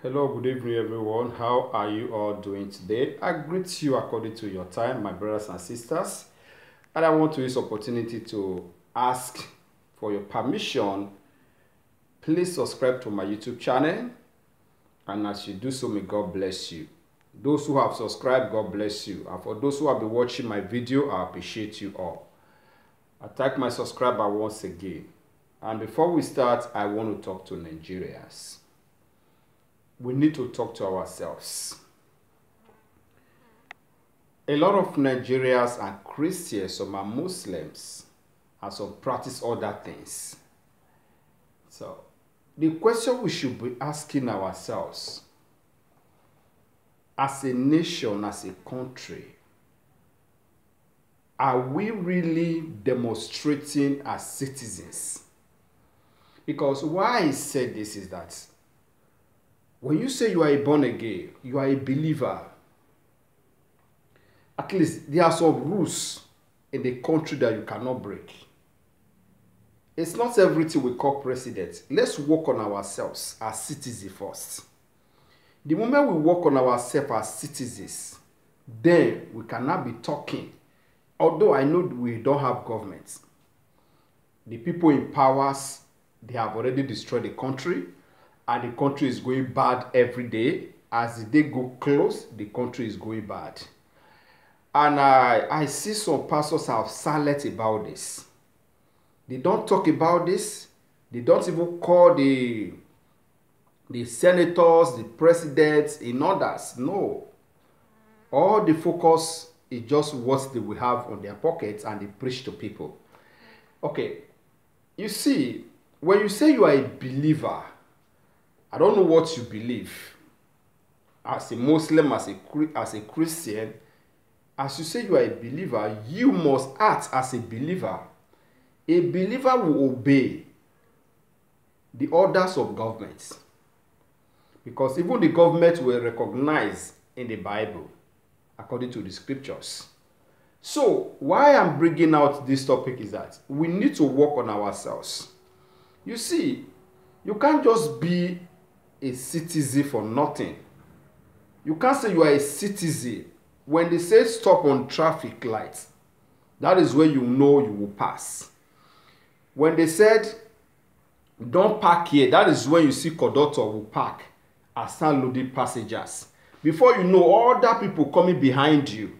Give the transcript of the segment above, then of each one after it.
Hello, good evening, everyone. How are you all doing today? I greet you according to your time, my brothers and sisters. And I want to use opportunity to ask for your permission. Please subscribe to my YouTube channel. And as you do so, may God bless you. Those who have subscribed, God bless you. And for those who have been watching my video, I appreciate you all. I thank my subscriber once again. And before we start, I want to talk to Nigerians. We need to talk to ourselves. A lot of Nigerians are Christians, some are Muslims, and some practice other things. So, the question we should be asking ourselves, as a nation, as a country, are we really demonstrating as citizens? Because why I said this is that when you say you are a born again, you are a believer, at least there are some rules in the country that you cannot break. It's not everything we call precedent. Let's work on ourselves as citizens first. The moment we work on ourselves as citizens, then we cannot be talking. Although I know we don't have government. The people in powers, they have already destroyed the country. And the country is going bad every day. As the day go close, the country is going bad. And I see some pastors have silent about this. They don't talk about this. They don't even call the senators, the presidents, in others. No. All the focus is just what they will have on their pockets and they preach to people. Okay. You see, when you say you are a believer, I don't know what you believe. As a Muslim, as a Christian, as you say you are a believer, you must act as a believer. A believer will obey the orders of government. Because even the government will recognize in the Bible, according to the scriptures. So, why I'm bringing out this topic is that we need to work on ourselves. You see, you can't just be a citizen for nothing. You can't say you are a citizen when they say stop on traffic lights. That is where you know you will pass. When they said don't park here, that is when you see conductor will park and start loading passengers. Before you know, other people coming behind you,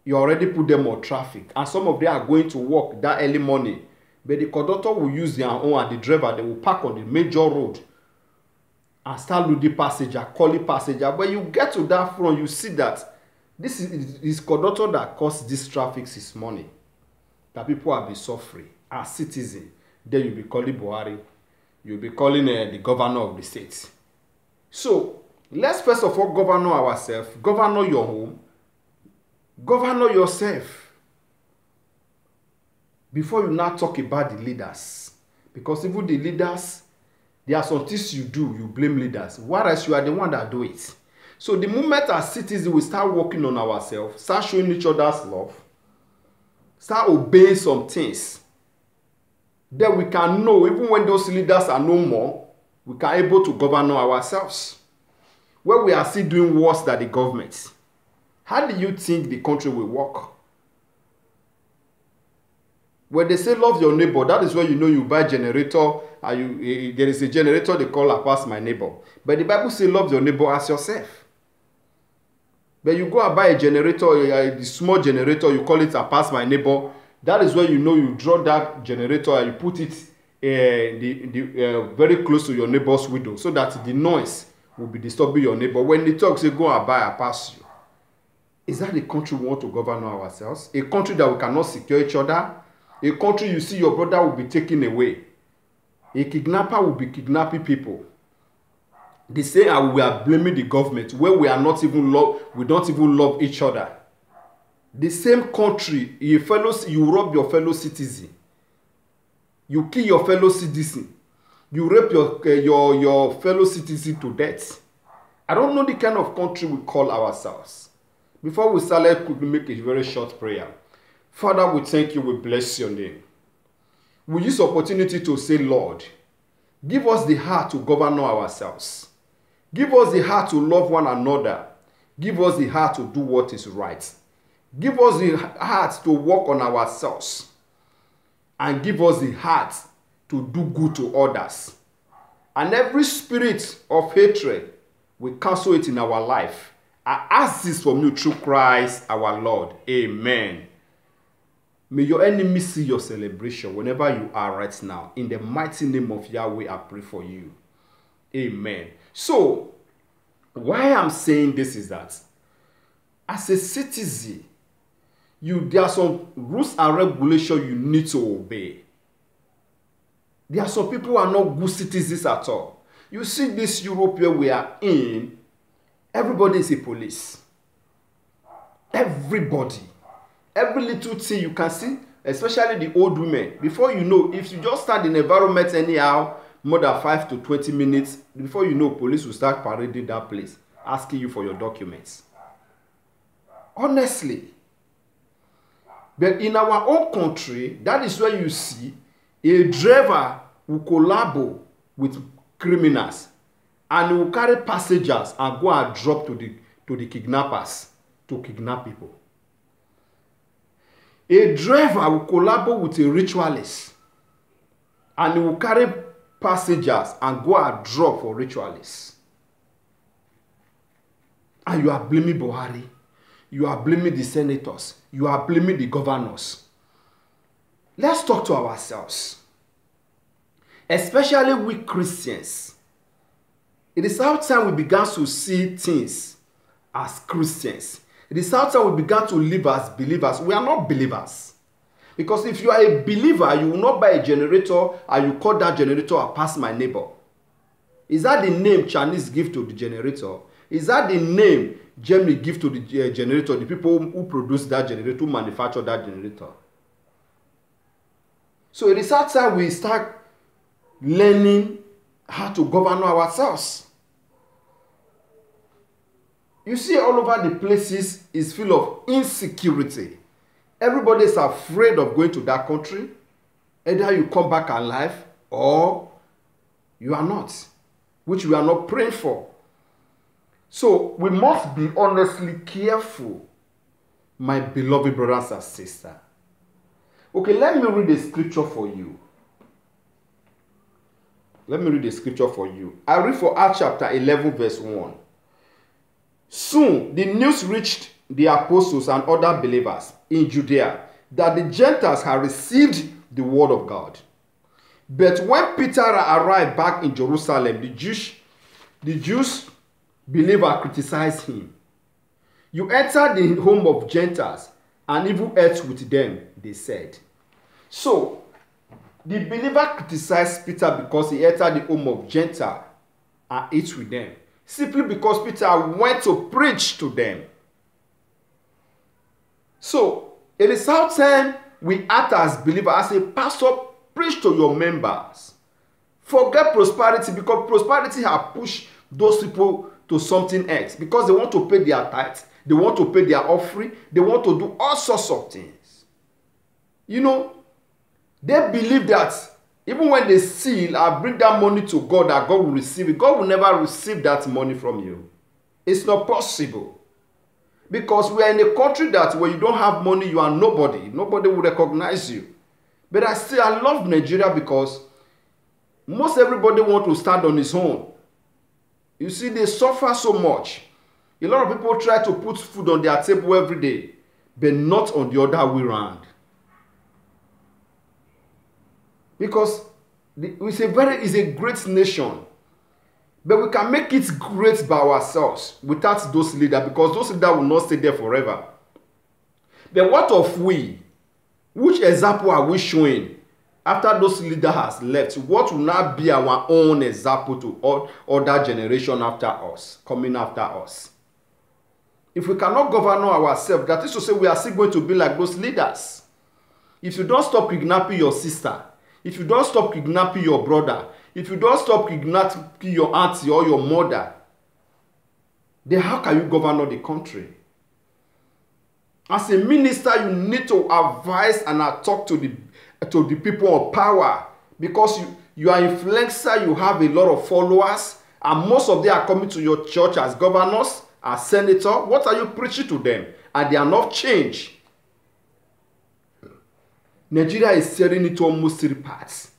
you already put them on traffic, and some of them are going to work that early morning. But the conductor will use their own, and the driver, they will park on the major road and start loading passenger, calling passenger. When you get to that front, you see that this is conductor that caused this traffic this morning. That people have been suffering as citizens. Then you'll be calling Buhari. You'll be calling the governor of the state. So, let's first of all govern ourselves. Govern your home. Govern yourself. Before you now talk about the leaders. Because even the leaders, there are some things you do, you blame leaders. Whereas you are the one that do it. So the moment as citizens we start working on ourselves, start showing each other's love, start obeying some things, then we can know, even when those leaders are no more, we can able to govern ourselves. Where we are still doing worse than the government. How do you think the country will work? When they say love your neighbor, that is where you know you buy generator and there is a generator they call I pass my neighbor. But the Bible says love your neighbor as yourself. But you go and buy a generator, a small generator, you call it I pass my neighbor. That is where you know you draw that generator and you put it very close to your neighbor's window so that the noise will be disturbing your neighbor. When they talk, say go and buy I pass you. Is that the country we want to govern ourselves? A country that we cannot secure each other? A country you see your brother will be taken away. A kidnapper will be kidnapping people. They say we are blaming the government where we are not even we don't even love each other. The same country, you rob your fellow citizen. You kill your fellow citizen. You rape your fellow citizen to death. I don't know the kind of country we call ourselves. Before we start, let's quickly make a very short prayer. Father, we thank you, we bless your name. We use opportunity to say, Lord, give us the heart to govern ourselves. Give us the heart to love one another. Give us the heart to do what is right. Give us the heart to work on ourselves. And give us the heart to do good to others. And every spirit of hatred, we cancel it in our life. I ask this from you through Christ our Lord. Amen. May your enemies see your celebration whenever you are right now. In the mighty name of Yahweh, I pray for you. Amen. So, why I'm saying this is that, as a citizen, there are some rules and regulations you need to obey. There are some people who are not good citizens at all. You see this Europe where we are in, everybody is a police. Everybody. Every little thing you can see, especially the old women. Before you know, if you just stand in the environment anyhow, more than 5 to 20 minutes, before you know, police will start parading that place, asking you for your documents. Honestly. But in our own country, that is where you see a driver who collabo with criminals and will carry passengers and go and drop to the kidnappers to kidnap people. A driver will collabo with a ritualist and he will carry passengers and go and drop for ritualists. And you are blaming Buhari. You are blaming the senators. You are blaming the governors. Let's talk to ourselves. Especially we Christians. It is our time we began to see things as Christians. It is our time we began to live as believers. We are not believers. Because if you are a believer, you will not buy a generator and you call that generator a pass my neighbor. Is that the name Chinese give to the generator? Is that the name Germany give to the generator, the people who produce that generator, who manufacture that generator? So it is our time we start learning how to govern ourselves. You see all over the places is full of insecurity. Everybody is afraid of going to that country. Either you come back alive or you are not, which we are not praying for. So we must be honestly careful, my beloved brothers and sisters. Okay, let me read the scripture for you. Let me read the scripture for you. I read for Acts chapter 11 verse 1. Soon the news reached the apostles and other believers in Judea that the Gentiles had received the word of God. But when Peter arrived back in Jerusalem, the Jews believer criticized him. You entered the home of Gentiles and even ate with them, they said. So, the believer criticized Peter because he entered the home of Gentiles and ate with them. Simply because Peter went to preach to them. So, it is our time we act as believers, as a pastor, preach to your members. Forget prosperity, because prosperity has pushed those people to something else. Because they want to pay their tithes, they want to pay their offering, they want to do all sorts of things. You know, they believe that even when they steal and bring that money to God, that God will receive it, God will never receive that money from you. It's not possible. Because we are in a country that when you don't have money, you are nobody. Nobody will recognize you. But I love Nigeria because most everybody wants to stand on his own. You see, they suffer so much. A lot of people try to put food on their table every day, but not on the other way around. Because it's a great nation. But we can make it great by ourselves without those leaders, because those leaders will not stay there forever. But what of we? Which example are we showing after those leaders has left? What will now be our own example to other generation after us, coming after us? If we cannot govern ourselves, that is to say we are still going to be like those leaders. If you don't stop kidnapping your sister, if you don't stop kidnapping your brother, if you don't stop kidnapping your auntie or your mother, then how can you govern the country? As a minister, you need to advise and talk to the people of power, because you are influencer, you have a lot of followers, And most of them are coming to your church as governors, as senators. What are you preaching to them? And they are not changed. Nigeria is tearing into almost 3 parts.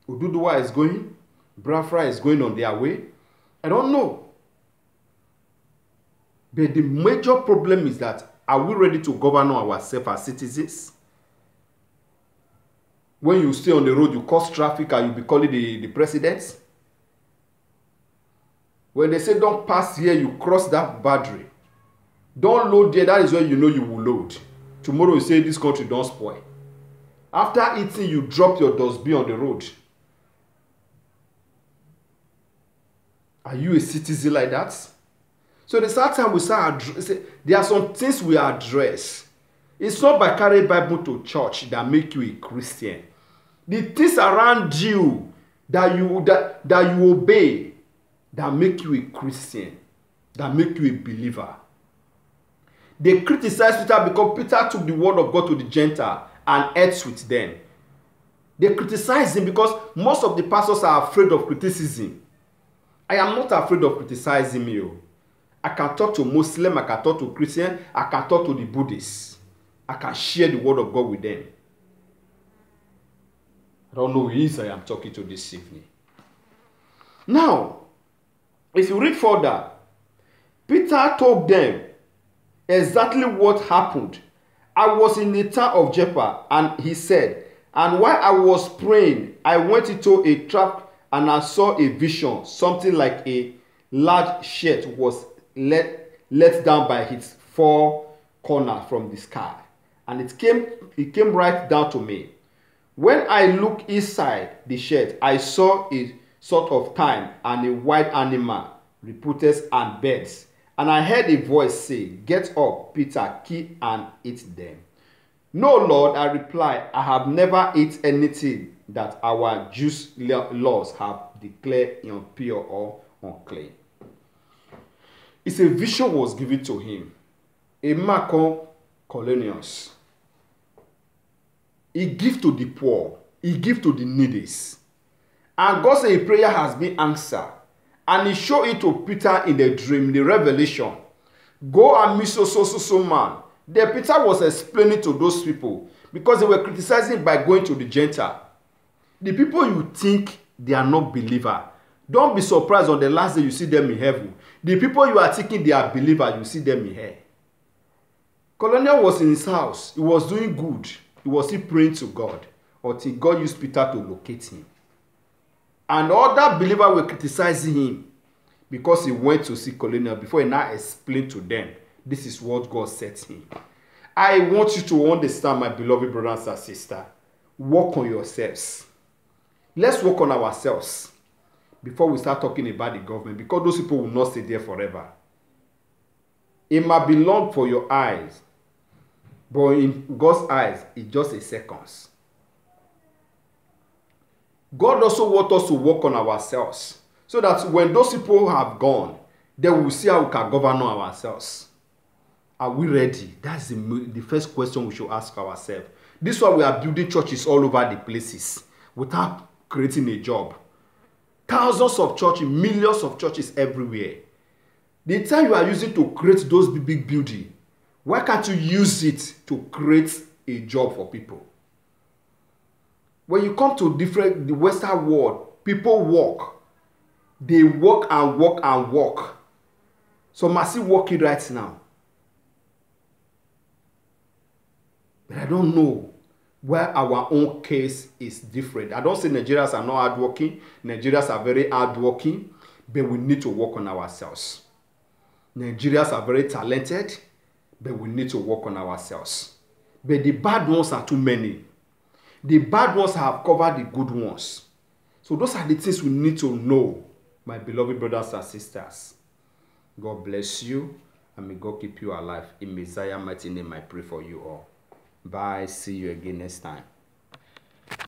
Oduduwa is going. Biafra is going on their way. I don't know. But the major problem is that, are we ready to govern ourselves as citizens? When you stay on the road, you cause traffic and you be calling the president. When they say don't pass here, you cross that boundary. Don't load there, that is when you know you will load. Tomorrow you say this country don't spoil. After eating, you drop your dustbin on the road. Are you a citizen like that? So the start time we start there are some things we address. It's not by carrying Bible to church that make you a Christian. The things around you that you obey that make you a Christian, that make you a believer. They criticize Peter because Peter took the word of God to the Gentile and ate with them. They criticize him because most of the pastors are afraid of criticism. I am not afraid of criticizing you. I can talk to Muslim, I can talk to Christian, I can talk to the Buddhists. I can share the word of God with them. I don't know who it is I am talking to this evening. Now, if you read further, Peter told them exactly what happened. I was in the town of Joppa, and he said, and while I was praying, I went into a trap and I saw a vision, something like a large shed was let down by its 4 corners from the sky, and it came right down to me. When I looked inside the shed, I saw a sort of thyme and a wild animal, reproaches and birds. And I heard a voice say, "Get up, Peter, kill and eat them." "No, Lord," I replied, "I have never eaten anything that our Jewish laws have declared impure or unclean." It's a vision was given to him. A man called Cornelius. He give to the poor. He give to the needy. And God said a prayer has been answered. And he showed it to Peter in the dream, the revelation. Go and meet so man. Then Peter was explaining to those people because they were criticizing by going to the Gentile. The people you think they are not believer, don't be surprised on the last day you see them in heaven. The people you are thinking they are believer, you see them in hell. Colonel was in his house. He was doing good. He was still praying to God until God used Peter to locate him. And other believers were criticizing him because he went to see Colonel before he now explained to them, this is what God said to him. I want you to understand, my beloved brothers and sisters, work on yourselves. Let's work on ourselves before we start talking about the government, because those people will not stay there forever. It might be long for your eyes, but in God's eyes, it's just a seconds. God also wants us to work on ourselves so that when those people have gone, then we will see how we can govern ourselves. Are we ready? That's the first question we should ask ourselves. This is why we are building churches all over the places without creating a job. Thousands of churches, millions of churches everywhere. The time you are using to create those big buildings, why can't you use it to create a job for people? When you come to the Western world, people work. They work and work and work. So I'm still working right now. But I don't know where our own case is different. I don't say Nigerians are not hardworking. Nigerians are very hardworking, but we need to work on ourselves. Nigerians are very talented, but we need to work on ourselves. But the bad ones are too many. The bad ones have covered the good ones. So those are the things we need to know, my beloved brothers and sisters. God bless you, and may God keep you alive. In Messiah's mighty name, I pray for you all. Bye. See you again next time.